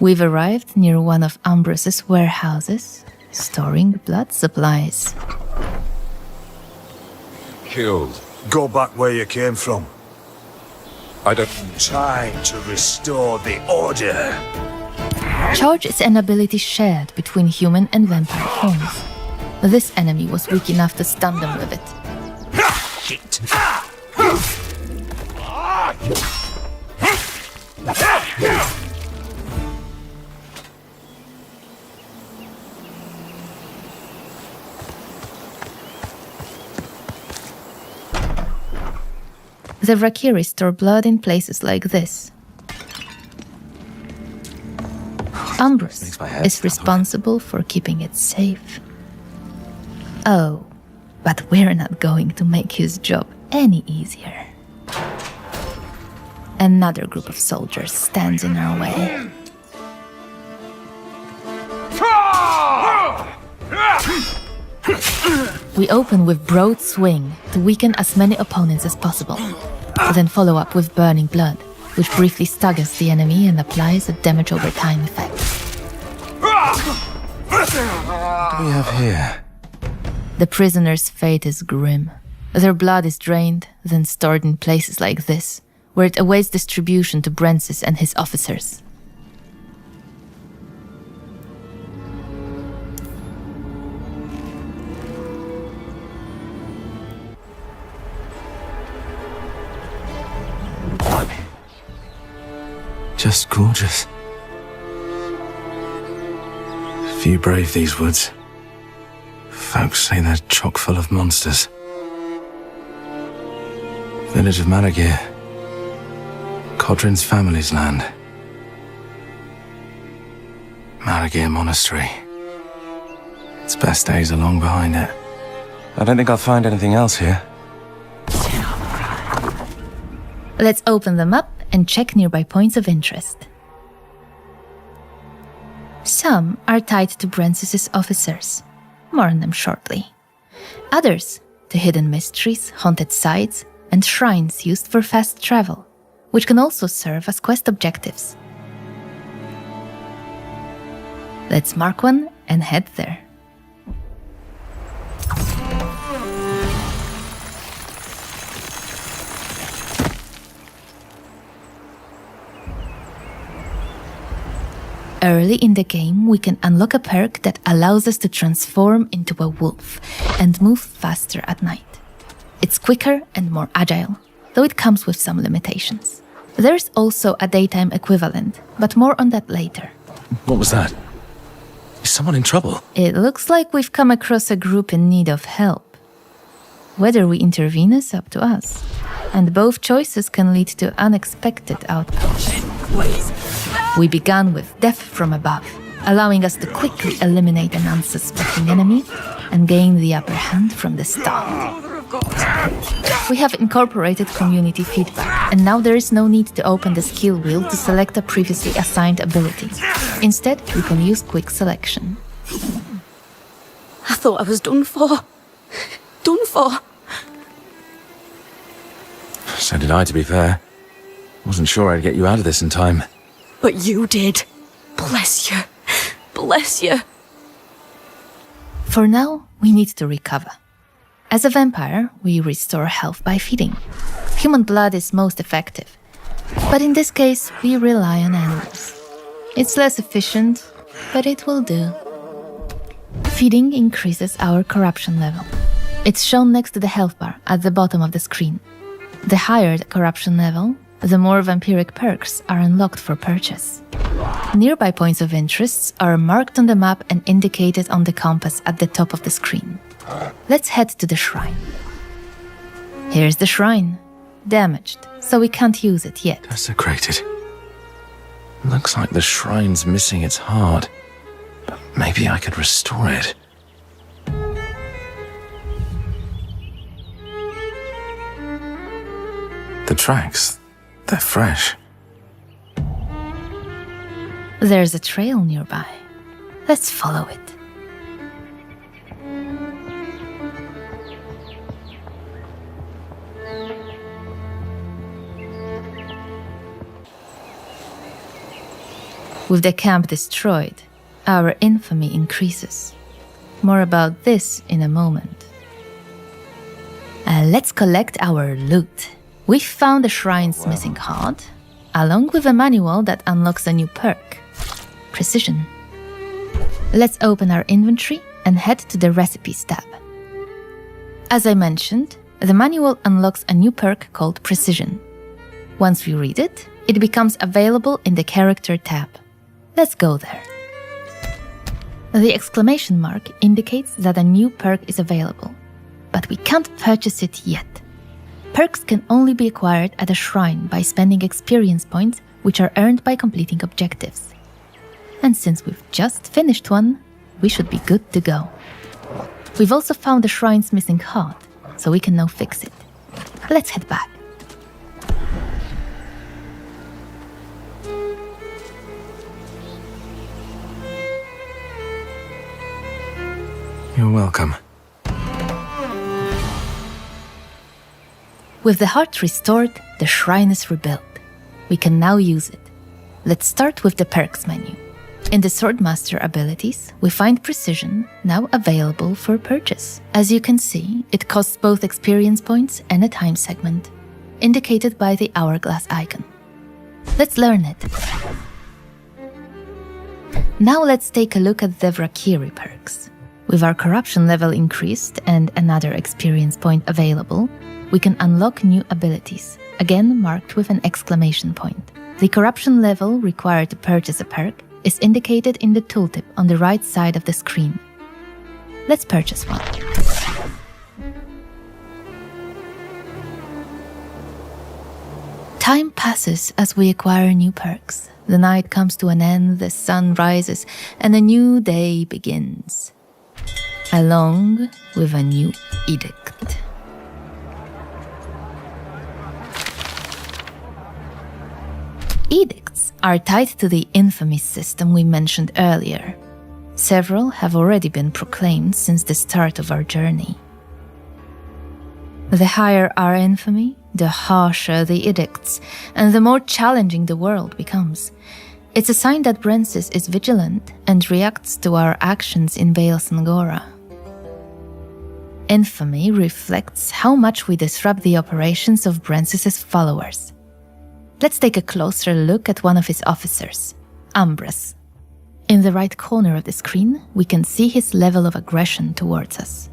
We've arrived near one of Ambros's warehouses, storing blood supplies. Killed. Go back where you came from. I don't... Time to restore the order. Charge is an ability shared between human and vampire forms. This enemy was weak enough to stun them with it. Shit. The Rakiri store blood in places like this. Ambros is responsible for keeping it safe. Oh, but we're not going to make his job any easier. Another group of soldiers stands in our way. We open with Broad Swing to weaken as many opponents as possible, then follow up with Burning Blood, which briefly staggers the enemy and applies a damage over time effect. What do we have here? The prisoner's fate is grim. Their blood is drained, then stored in places like this, where it awaits distribution to Brancis and his officers. Just gorgeous. Few brave these woods. Folks say they're chock full of monsters. Village of Maragir. Codrin's family's land. Maragir Monastery. Its best days are long behind it. I don't think I'll find anything else here. Let's open them up and check nearby points of interest. Some are tied to Brancis's officers. More on them shortly. Others to hidden mysteries, haunted sites, and shrines used for fast travel, which can also serve as quest objectives. Let's mark one and head there. Early in the game, we can unlock a perk that allows us to transform into a wolf and move faster at night. It's quicker and more agile, though it comes with some limitations. There's also a daytime equivalent, but more on that later. What was that? Is someone in trouble? It looks like we've come across a group in need of help. Whether we intervene is up to us, and both choices can lead to unexpected outcomes. We began with death from above, allowing us to quickly eliminate an unsuspecting enemy and gain the upper hand from the start. We have incorporated community feedback, and now there is no need to open the skill wheel to select a previously assigned ability. Instead, we can use quick selection. I thought I was done for. Done for. So did I, to be fair. Wasn't sure I'd get you out of this in time. But you did. Bless you. Bless you. For now, we need to recover. As a vampire, we restore health by feeding. Human blood is most effective, but in this case, we rely on animals. It's less efficient, but it will do. Feeding increases our corruption level. It's shown next to the health bar at the bottom of the screen. The higher the corruption level, the more vampiric perks are unlocked for purchase. Nearby points of interest are marked on the map and indicated on the compass at the top of the screen. Let's head to the shrine. Here's the shrine. Damaged, so we can't use it yet. Desecrated. Looks like the shrine's missing its heart. But maybe I could restore it. The tracks, they're fresh. There's a trail nearby. Let's follow it. With the camp destroyed, our infamy increases. More about this in a moment. Let's collect our loot. We found the shrine's missing heart, along with a manual that unlocks a new perk, Precision. Let's open our inventory and head to the Recipes tab. As I mentioned, the manual unlocks a new perk called Precision. Once we read it, it becomes available in the Character tab. Let's go there. The exclamation mark indicates that a new perk is available, but we can't purchase it yet. Perks can only be acquired at a shrine by spending experience points, which are earned by completing objectives. And since we've just finished one, we should be good to go. We've also found the shrine's missing heart, so we can now fix it. Let's head back. You're welcome. With the heart restored, the shrine is rebuilt. We can now use it. Let's start with the perks menu. In the Swordmaster abilities, we find Precision, now available for purchase. As you can see, it costs both experience points and a time segment, indicated by the hourglass icon. Let's learn it. Now let's take a look at the Vrakiri perks. With our corruption level increased and another experience point available, we can unlock new abilities, again marked with an exclamation point. The corruption level required to purchase a perk is indicated in the tooltip on the right side of the screen. Let's purchase one. Time passes as we acquire new perks. The night comes to an end, the sun rises, and a new day begins, along with a new edict. Edicts are tied to the infamy system we mentioned earlier. Several have already been proclaimed since the start of our journey. The higher our infamy, the harsher the edicts, and the more challenging the world becomes. It's a sign that Brensis is vigilant and reacts to our actions in Vale Sangora. Infamy reflects how much we disrupt the operations of Brensis' followers. Let's take a closer look at one of his officers, Ambrose. In the right corner of the screen, we can see his level of aggression towards us.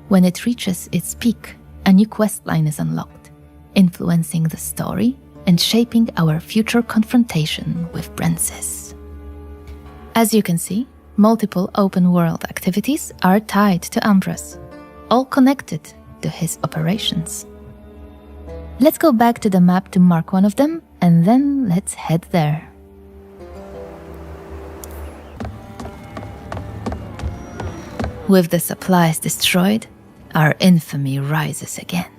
When it reaches its peak, a new questline is unlocked, influencing the story and shaping our future confrontation with Brensis. As you can see, multiple open-world activities are tied to Ambrose, all connected to his operations. Let's go back to the map to mark one of them, and then let's head there. With the supplies destroyed, our infamy rises again.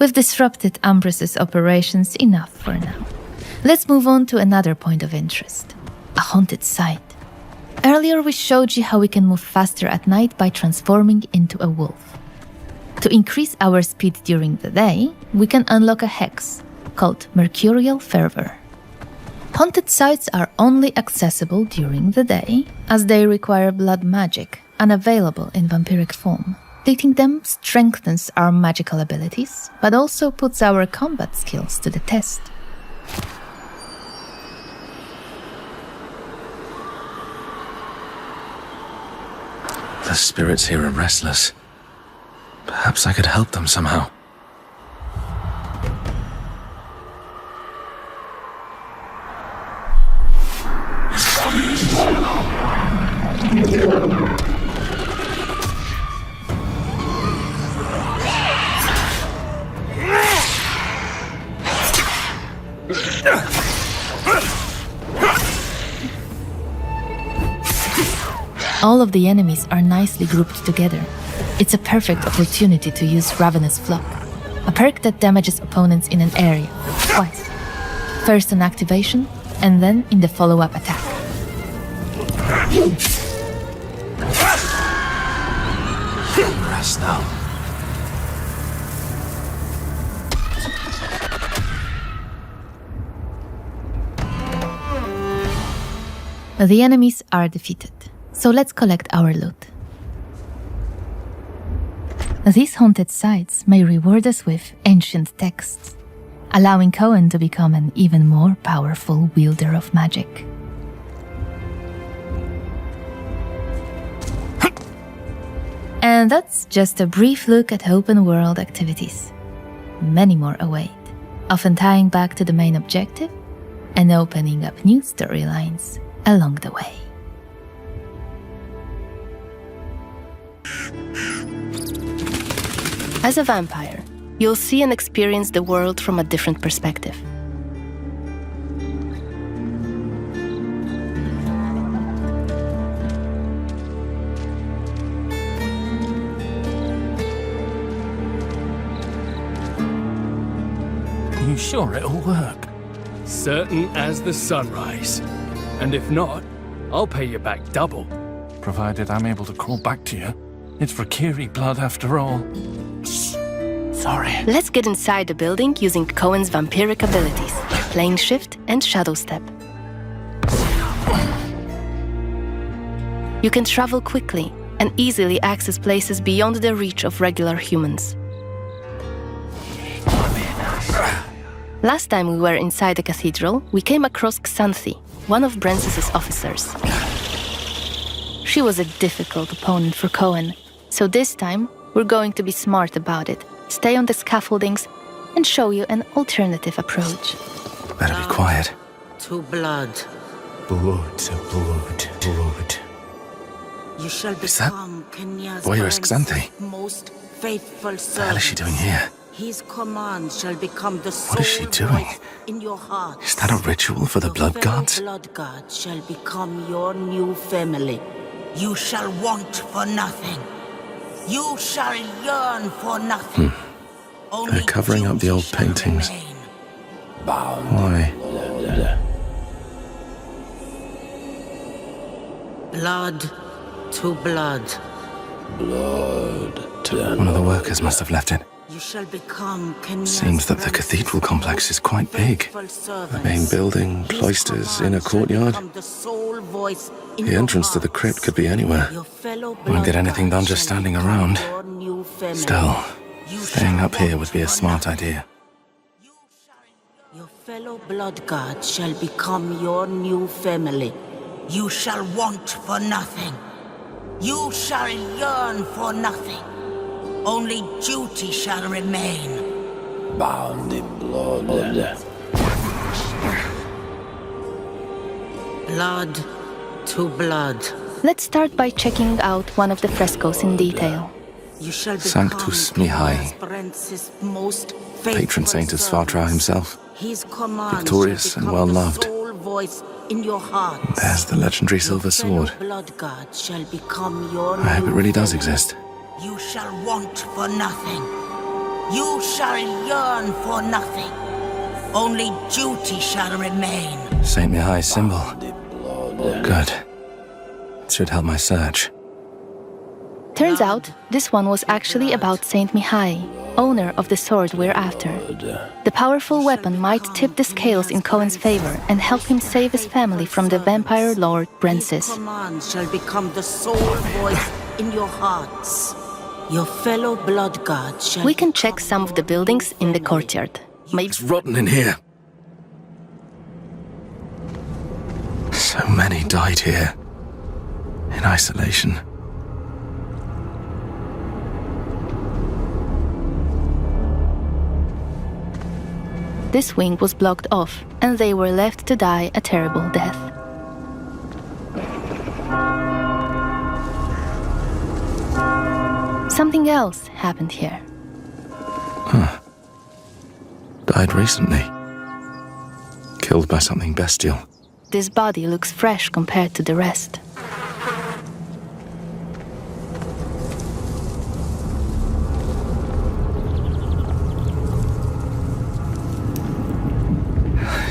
We've disrupted Ambrose's operations enough for now. Let's move on to another point of interest, a haunted site. Earlier we showed you how we can move faster at night by transforming into a wolf. To increase our speed during the day, we can unlock a hex called Mercurial Fervor. Haunted sites are only accessible during the day, as they require blood magic, unavailable in vampiric form. Completing them strengthens our magical abilities, but also puts our combat skills to the test. The spirits here are restless. Perhaps I could help them somehow. All of the enemies are nicely grouped together. It's a perfect opportunity to use Ravenous Flock, a perk that damages opponents in an area, twice. First on activation, and then in the follow-up attack. Rest now. The enemies are defeated, so let's collect our loot. These haunted sites may reward us with ancient texts, allowing Cohen to become an even more powerful wielder of magic. And that's just a brief look at open world activities. Many more await, often tying back to the main objective and opening up new storylines along the way. As a vampire, you'll see and experience the world from a different perspective. Are you sure it'll work? Certain as the sunrise. And if not, I'll pay you back double. Provided I'm able to crawl back to you. It's for Kiri blood after all. Sorry. Let's get inside the building using Cohen's vampiric abilities, Plane Shift and Shadow Step. You can travel quickly and easily access places beyond the reach of regular humans. Last time we were inside the cathedral, we came across Xanthi, one of Brensis's officers. She was a difficult opponent for Cohen, so this time we're going to be smart about it, stay on the scaffoldings, and show you an alternative approach. Better be quiet. To blood. Blood to blood, blood. You shall Is that become Kenya's Voyeurist Xanthi? most faithful What the hell is she servant. doing here? His command shall become the What is she sole doing? voice in your heart. Is that a ritual for the Your blood fellow gods? blood god shall become your new family. You shall want for nothing. You shall yearn for nothing. Only They're covering up the old duty shall paintings. remain. Why? Blood to blood. One of the workers must have left it. You shall become Kenya's Seems that the cathedral complex is quite big. The main building, cloisters, inner courtyard. The entrance to the crypt could be anywhere. Won't get anything done just standing around. Still, staying up here would be a smart idea. Your fellow blood god shall become your new family. You shall want for nothing. You shall yearn for nothing. Only duty shall remain. Bound in blood. Blood to blood. Let's start by checking out one of the frescoes in detail. You shall Sanctus become Mihai, Kenya's Brens's most patron faithful saint of servant. Svartra himself. His command Victorious shall and become well-loved. the sole voice in your hearts. There's the legendary Your silver fellow sword. blood god shall become your I hope it new really does family. exist. You shall want for nothing. You shall yearn for nothing. Only duty shall remain. Saint Mihai's symbol. Good. It should help my search. Turns out, this one was actually about Saint Mihai, owner of the sword we're after. The powerful weapon might tip the scales in Cohen's favor and help him save his family from the vampire lord His Brensis. command shall become the sole voice in your hearts. Your fellow blood god shall We can check become some of the your buildings new in the family. courtyard. Maybe It's rotten in here. So many died here. In isolation. this wing was blocked off and they were left to die a terrible death. Something else happened here. Died recently. Killed by something bestial. This body looks fresh compared to the rest.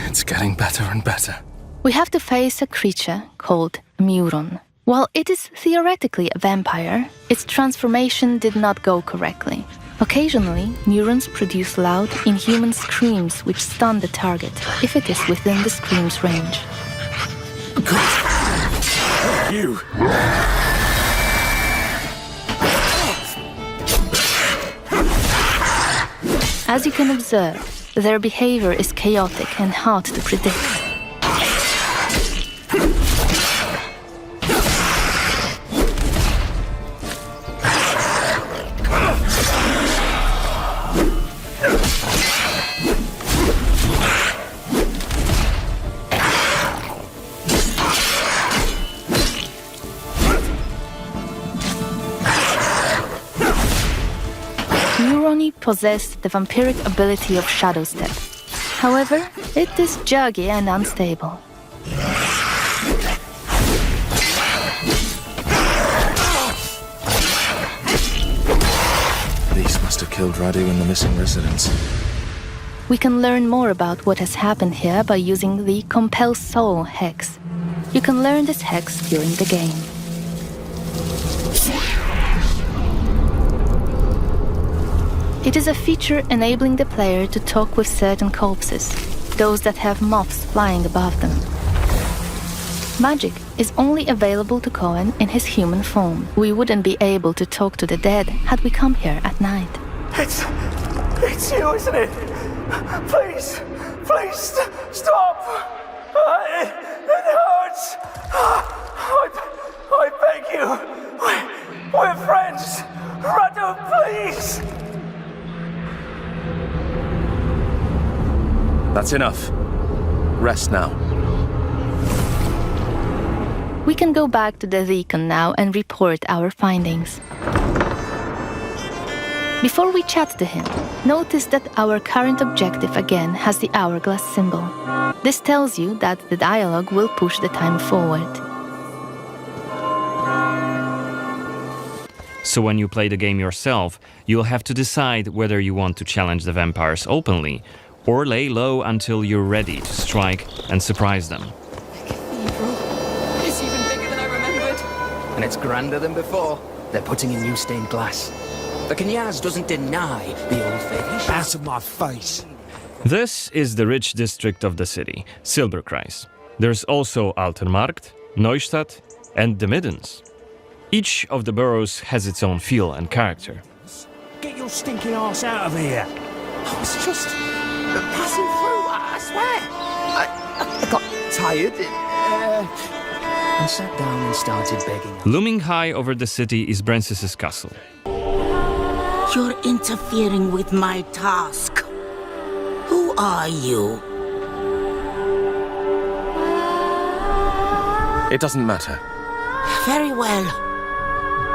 It's getting better and better. We have to face a creature called Muron. While it is theoretically a vampire, its transformation did not go correctly. Occasionally, Murons produce loud, inhuman screams which stun the target, if it is within the scream's range. You! As you can observe, their behavior is chaotic and hard to predict. Possessed the vampiric ability of Shadow Step. However, it is juggy and unstable. These must have killed Radu and the missing residents. We can learn more about what has happened here by using the Compel Soul hex. You can learn this hex during the game. It is a feature enabling the player to talk with certain corpses, those that have moths flying above them. Magic is only available to Cohen in his human form. We wouldn't be able to talk to the dead had we come here at night. It's you, isn't it? Please, stop! It hurts! I beg you! We're friends! Radu, please! That's enough. Rest now. We can go back to the Deacon now and report our findings. Before we chat to him, notice that our current objective again has the hourglass symbol. This tells you that the dialogue will push the time forward. So when you play the game yourself, you'll have to decide whether you want to challenge the vampires openly, or lay low until you're ready to strike and surprise them. It's even bigger than I remembered. And it's grander than before. They're putting in new stained glass. The Knyaz doesn't deny the old faith. Out of my face. This is the rich district of the city, Silberkreis. There's also Altenmarkt, Neustadt, and the Middens. Each of the boroughs has its own feel and character. Get your stinking ass out of here. I was just passing through, I swear. I got tired and sat down and started begging. Looming high over the city is Brancis's castle. You're interfering with my task. Who are you? It doesn't matter. Very well.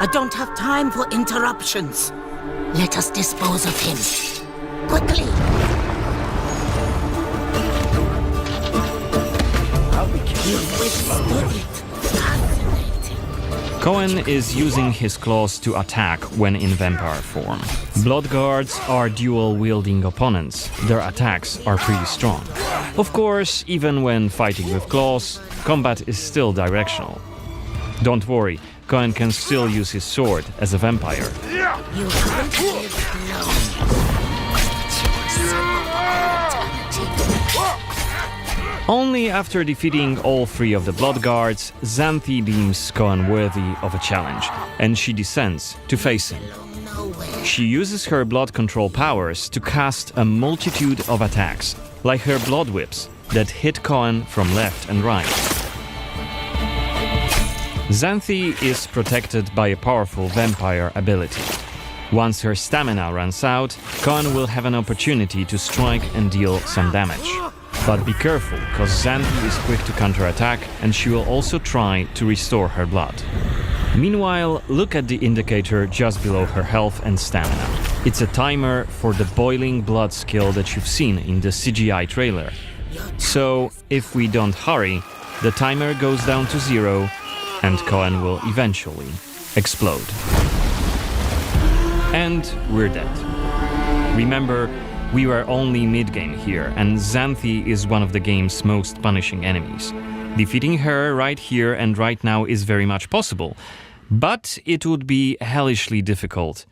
I don't have time for interruptions. Let us dispose of him. Quickly! You've withstood it. Fascinating. Cohen is using his claws to attack when in vampire form. Bloodguards are dual-wielding opponents. Their attacks are pretty strong. Of course, even when fighting with claws, combat is still directional. Don't worry, Cohen can still use his sword as a vampire. You haven't lived long. Only after defeating all three of the Bloodguards, Xanthi deems Cohen worthy of a challenge, and she descends to face him. She uses her blood control powers to cast a multitude of attacks, like her blood whips, that hit Cohen from left and right. Xanthi is protected by a powerful vampire ability. Once her stamina runs out, Cohen will have an opportunity to strike and deal some damage. But be careful, cause Xanthi is quick to counterattack and she will also try to restore her blood. Meanwhile, look at the indicator just below her health and stamina. It's a timer for the boiling blood skill that you've seen in the CGI trailer. So, if we don't hurry, the timer goes down to 0 and Cohen will eventually explode. And we're dead. Remember, we were only mid-game here, and Xanthi is one of the game's most punishing enemies. Defeating her right here and right now is very much possible, but it would be hellishly difficult.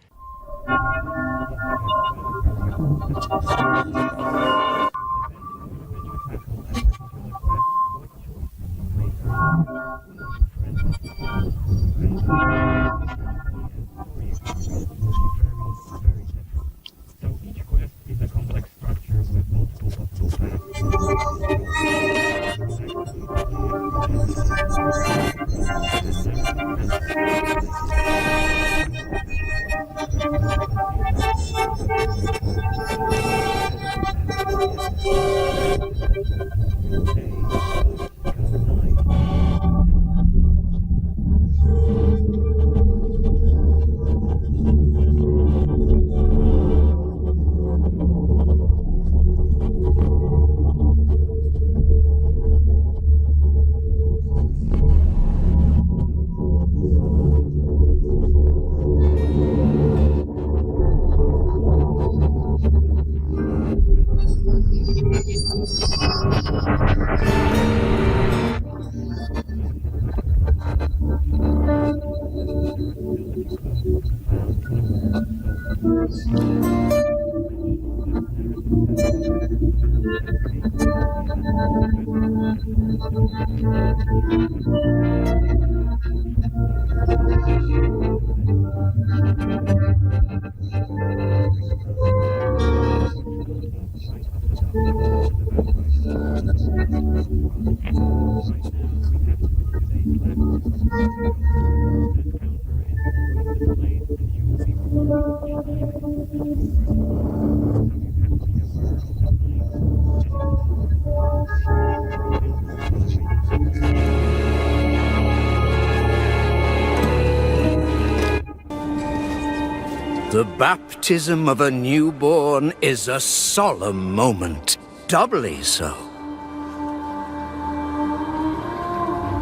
The baptism of a newborn is a solemn moment, doubly so.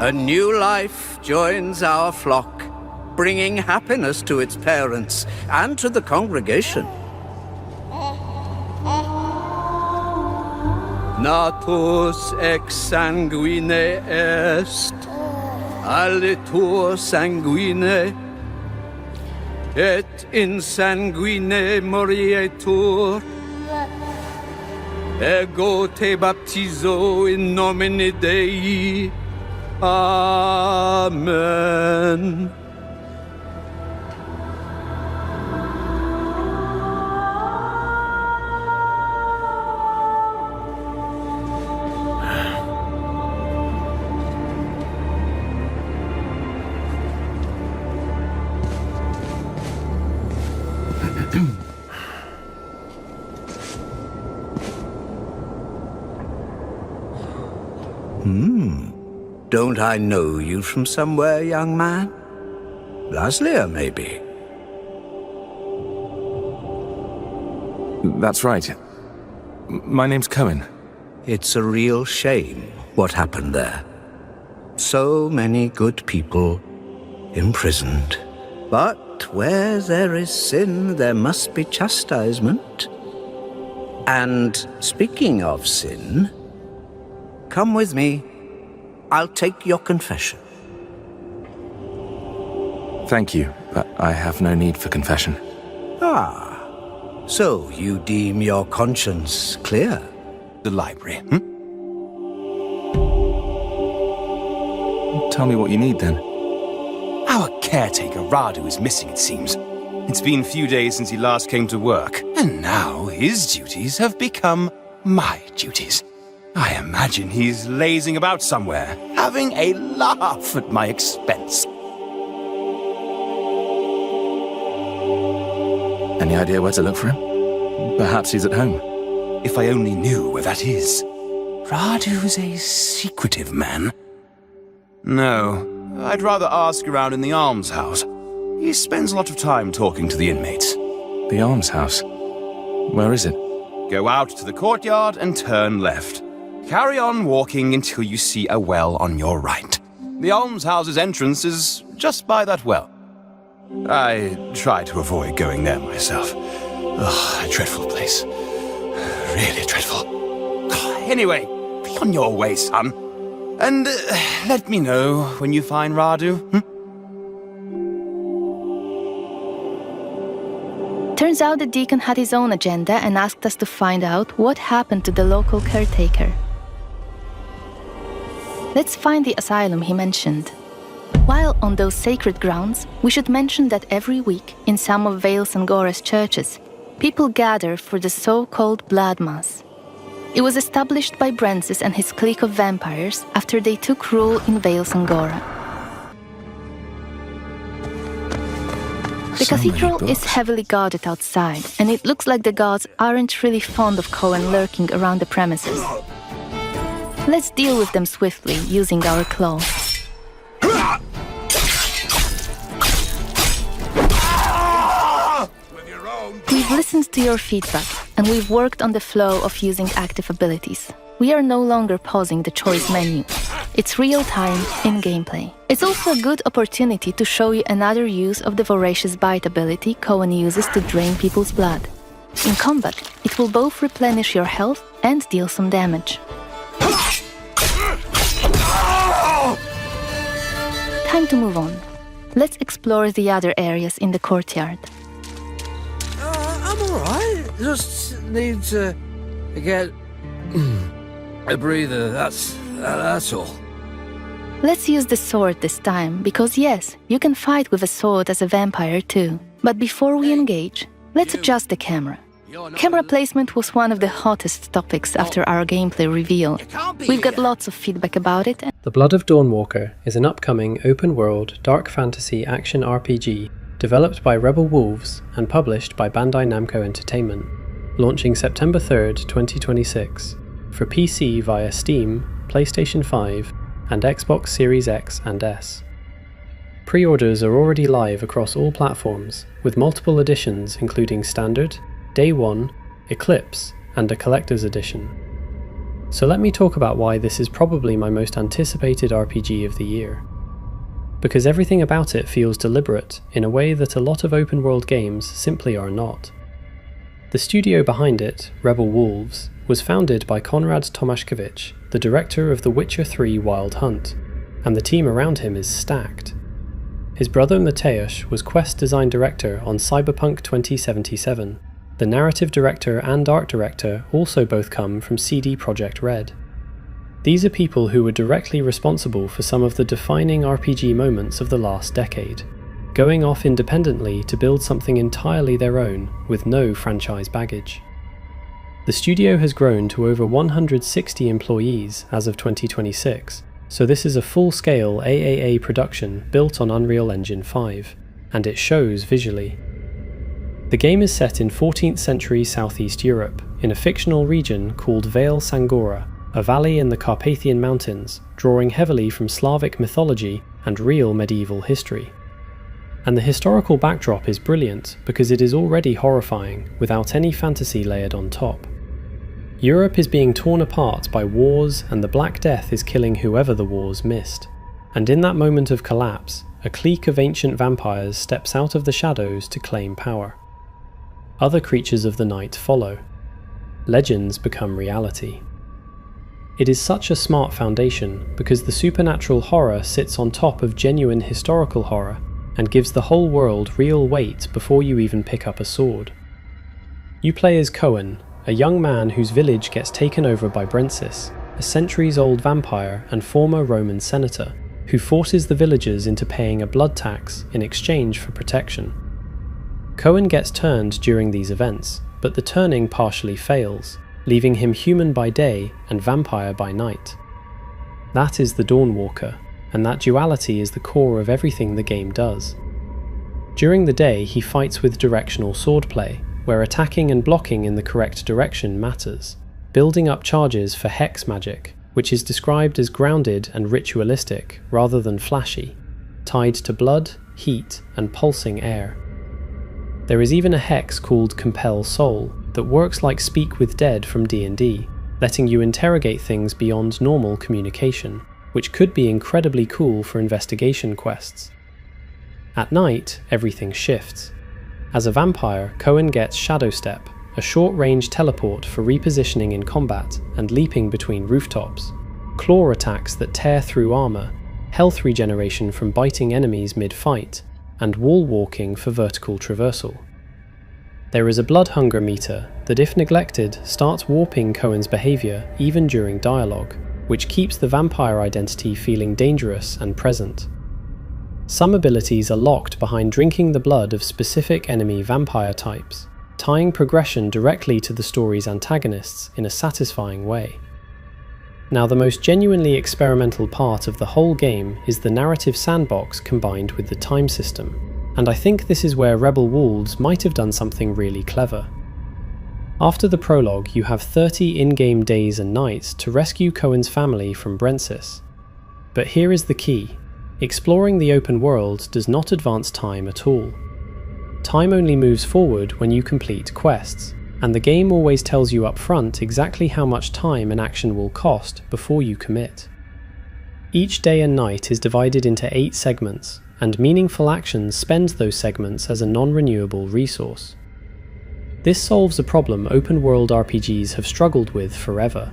A new life joins our flock, bringing happiness to its parents and to the congregation. Natus ex sanguine est, alitur sanguine, et in sanguine morietur. Ego te baptizo in nomine Dei. Amen. Don't I know you from somewhere, young man? Laslia, maybe? That's right. My name's Cohen. It's a real shame what happened there. So many good people imprisoned. But where there is sin, there must be chastisement. And speaking of sin, come with me. I'll take your confession. Thank you, but I have no need for confession. Ah, so you deem your conscience clear? The library, Tell me what you need, then. Our caretaker, Radu, is missing, it seems. It's been a few days since he last came to work, and now his duties have become my duties. I imagine he's lazing about somewhere, having a laugh at my expense. Any idea where to look for him? Perhaps he's at home. If I only knew where that is. Radu's a secretive man. No, I'd rather ask around in the almshouse. He spends a lot of time talking to the inmates. The almshouse? Where is it? Go out to the courtyard and turn left. Carry on walking until you see a well on your right. The almshouse's entrance is just by that well. I try to avoid going there myself. Ugh, a dreadful place. Really dreadful. Anyway, be on your way, son. And let me know when you find Radu. Turns out the deacon had his own agenda and asked us to find out what happened to the local caretaker. Let's find the asylum he mentioned. While on those sacred grounds, we should mention that every week, in some of Vales and Gora's churches, people gather for the so-called Blood Mass. It was established by Brensis and his clique of vampires after they took rule in Vales and Gora. The cathedral is heavily guarded outside, and it looks like the gods aren't really fond of Cohen lurking around the premises. Let's deal with them swiftly, using our claws. We've listened to your feedback, and we've worked on the flow of using active abilities. We are no longer pausing the choice menu. It's real-time, in gameplay. It's also a good opportunity to show you another use of the Voracious Bite ability Cohen uses to drain people's blood. In combat, it will both replenish your health and deal some damage. Time to move on. Let's explore the other areas in the courtyard. I'm alright. Just need to get a breather, that's all. Let's use the sword this time, because yes, you can fight with a sword as a vampire too. But before we engage, let's adjust the camera. Camera placement was one of the hottest topics after our gameplay reveal. We've got lots of feedback about it. The Blood of Dawnwalker is an upcoming open-world dark fantasy action RPG developed by Rebel Wolves and published by Bandai Namco Entertainment, launching September 3rd, 2026, for PC via Steam, PlayStation 5, and Xbox Series X and S. Pre-orders are already live across all platforms, with multiple editions including Standard, Day 1, Eclipse, and a Collector's Edition. So let me talk about why this is probably my most anticipated RPG of the year. Because everything about it feels deliberate in a way that a lot of open-world games simply are not. The studio behind it, Rebel Wolves, was founded by Konrad Tomaszkiewicz, the director of The Witcher 3 Wild Hunt, and the team around him is stacked. His brother Mateusz was quest design director on Cyberpunk 2077. The narrative director and art director also both come from CD Projekt Red. These are people who were directly responsible for some of the defining RPG moments of the last decade, going off independently to build something entirely their own with no franchise baggage. The studio has grown to over 160 employees as of 2026, so this is a full-scale AAA production built on Unreal Engine 5, and it shows visually. The game is set in 14th century Southeast Europe, in a fictional region called Vale Sangora, a valley in the Carpathian Mountains, drawing heavily from Slavic mythology and real medieval history. And the historical backdrop is brilliant because it is already horrifying, without any fantasy layered on top. Europe is being torn apart by wars, and the Black Death is killing whoever the wars missed. And in that moment of collapse, a clique of ancient vampires steps out of the shadows to claim power. Other creatures of the night follow. Legends become reality. It is such a smart foundation because the supernatural horror sits on top of genuine historical horror and gives the whole world real weight before you even pick up a sword. You play as Cohen, a young man whose village gets taken over by Brentsis, a centuries-old vampire and former Roman senator, who forces the villagers into paying a blood tax in exchange for protection. Cohen gets turned during these events, but the turning partially fails, leaving him human by day and vampire by night. That is the Dawnwalker, and that duality is the core of everything the game does. During the day, he fights with directional swordplay, where attacking and blocking in the correct direction matters, building up charges for hex magic, which is described as grounded and ritualistic rather than flashy, tied to blood, heat, and pulsing air. There is even a hex called Compel Soul that works like Speak with Dead from D&D, letting you interrogate things beyond normal communication, which could be incredibly cool for investigation quests. At night, everything shifts. As a vampire, Cohen gets Shadow Step, a short-range teleport for repositioning in combat and leaping between rooftops, claw attacks that tear through armor, health regeneration from biting enemies mid-fight, and wall walking for vertical traversal. There is a blood hunger meter that, if neglected, starts warping Cohen's behavior even during dialogue, which keeps the vampire identity feeling dangerous and present. Some abilities are locked behind drinking the blood of specific enemy vampire types, tying progression directly to the story's antagonists in a satisfying way. Now, the most genuinely experimental part of the whole game is the narrative sandbox combined with the time system, and I think this is where Rebel Wolves might have done something really clever. After the prologue, you have 30 in-game days and nights to rescue Cohen's family from Brentsis. But here is the key. Exploring the open world does not advance time at all. Time only moves forward when you complete quests, and the game always tells you up front exactly how much time an action will cost before you commit. Each day and night is divided into 8 segments, and meaningful actions spend those segments as a non-renewable resource. This solves a problem open-world RPGs have struggled with forever.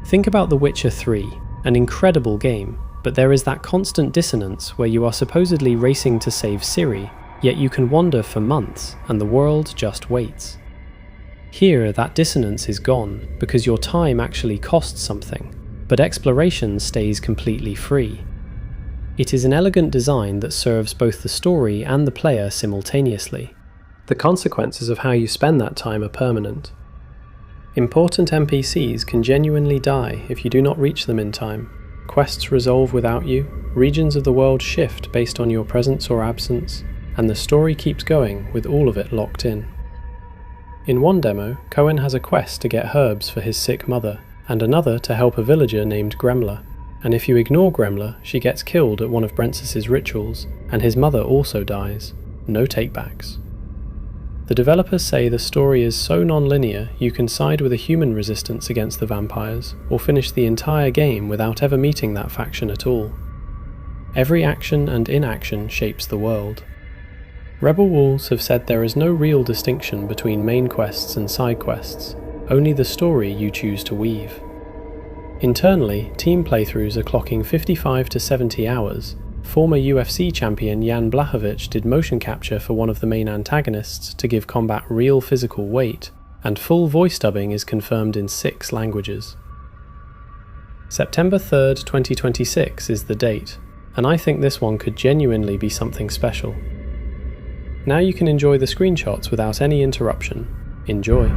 Think about The Witcher 3, an incredible game, but there is that constant dissonance where you are supposedly racing to save Ciri, yet you can wander for months and the world just waits. Here, that dissonance is gone because your time actually costs something, but exploration stays completely free. It is an elegant design that serves both the story and the player simultaneously. The consequences of how you spend that time are permanent. Important NPCs can genuinely die if you do not reach them in time. Quests resolve without you, regions of the world shift based on your presence or absence, and the story keeps going with all of it locked in. In one demo, Cohen has a quest to get herbs for his sick mother, and another to help a villager named Gremla. And if you ignore Gremla, she gets killed at one of Brentsus's rituals, and his mother also dies. No takebacks. The developers say the story is so non-linear you can side with a human resistance against the vampires, or finish the entire game without ever meeting that faction at all. Every action and inaction shapes the world. Rebel Wolves have said there is no real distinction between main quests and side quests, only the story you choose to weave. Internally, team playthroughs are clocking 55 to 70 hours. Former UFC champion Jan Blachowicz did motion capture for one of the main antagonists to give combat real physical weight, and full voice dubbing is confirmed in 6 languages. September 3rd, 2026 is the date, and I think this one could genuinely be something special. Now you can enjoy the screenshots without any interruption. Enjoy.